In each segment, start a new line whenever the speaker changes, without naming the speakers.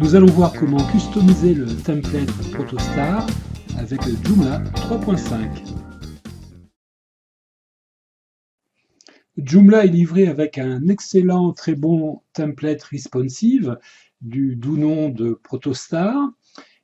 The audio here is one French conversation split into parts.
Nous allons voir comment customiser le template Protostar avec Joomla 3.5. Joomla est livré avec un excellent, très bon template responsive du doux nom de Protostar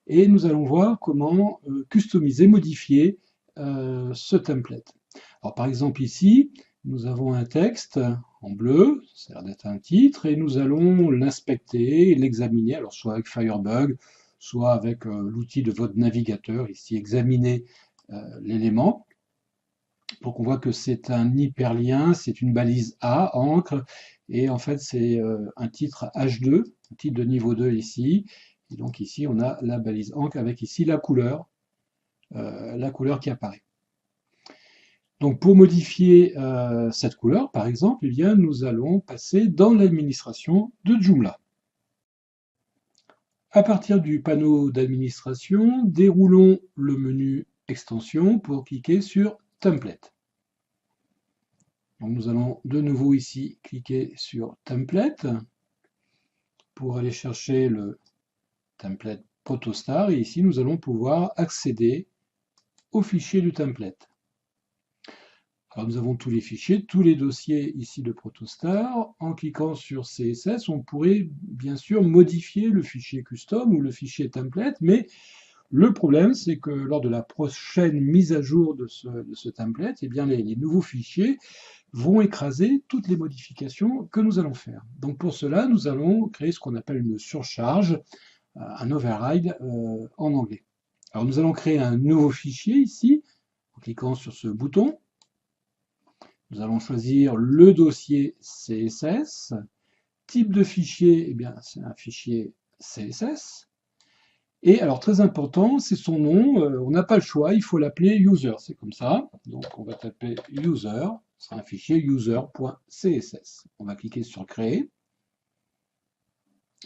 et nous allons voir comment customiser, modifier ce template. Alors, par exemple ici, nous avons un texte en bleu, ça a l'air d'être un titre, et nous allons l'inspecter, l'examiner, alors soit avec Firebug, soit avec l'outil de votre navigateur, ici examiner l'élément. Donc on voit que c'est un hyperlien, c'est une balise A, encre, et en fait c'est un titre H2, un titre de niveau 2 ici, et donc ici on a la balise encre avec ici la couleur qui apparaît. Donc pour modifier cette couleur, par exemple, eh bien, nous allons passer dans l'administration de Joomla. À partir du panneau d'administration, déroulons le menu Extension pour cliquer sur Template. Donc nous allons de nouveau ici cliquer sur Template pour aller chercher le template Protostar et ici nous allons pouvoir accéder au fichier du template. Alors nous avons tous les fichiers, tous les dossiers ici de Protostar. En cliquant sur CSS, on pourrait bien sûr modifier le fichier custom ou le fichier template, mais le problème c'est que lors de la prochaine mise à jour de ce template, eh bien les nouveaux fichiers vont écraser toutes les modifications que nous allons faire. Donc pour cela, nous allons créer ce qu'on appelle une surcharge, un override en anglais. Alors nous allons créer un nouveau fichier ici, en cliquant sur ce bouton. Nous allons choisir le dossier CSS. Type de fichier, eh bien, c'est un fichier CSS. Et alors, très important, c'est son nom. On n'a pas le choix, il faut l'appeler user. C'est comme ça. Donc, on va taper user. Ce sera un fichier user.css. On va cliquer sur créer.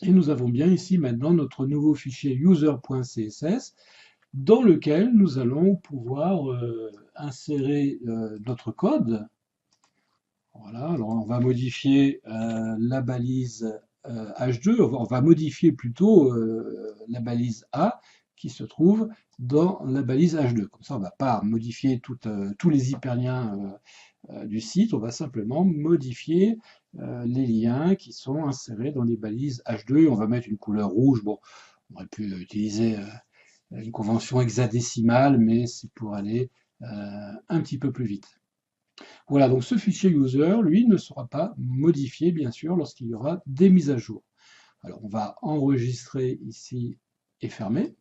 Et nous avons bien ici maintenant notre nouveau fichier user.css dans lequel nous allons pouvoir insérer notre code. Voilà, alors on va modifier la balise H2, on va modifier plutôt la balise A qui se trouve dans la balise H2. Comme ça, on ne va pas modifier tous les hyperliens du site, on va simplement modifier les liens qui sont insérés dans les balises H2 et on va mettre une couleur rouge. Bon, on aurait pu utiliser une convention hexadécimale, mais c'est pour aller un petit peu plus vite. Voilà, donc ce fichier user, lui, ne sera pas modifié, bien sûr, lorsqu'il y aura des mises à jour. Alors, on va enregistrer ici et fermer.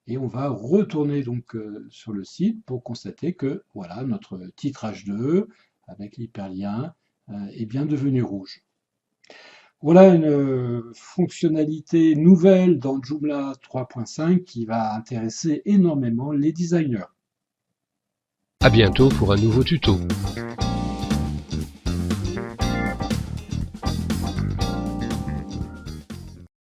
Et on va retourner donc sur le site pour constater que, voilà, notre titre H2, avec l'hyperlien, est bien devenu rouge. Voilà une fonctionnalité nouvelle dans Joomla 3.5 qui va intéresser énormément les designers.
À bientôt pour un nouveau tuto.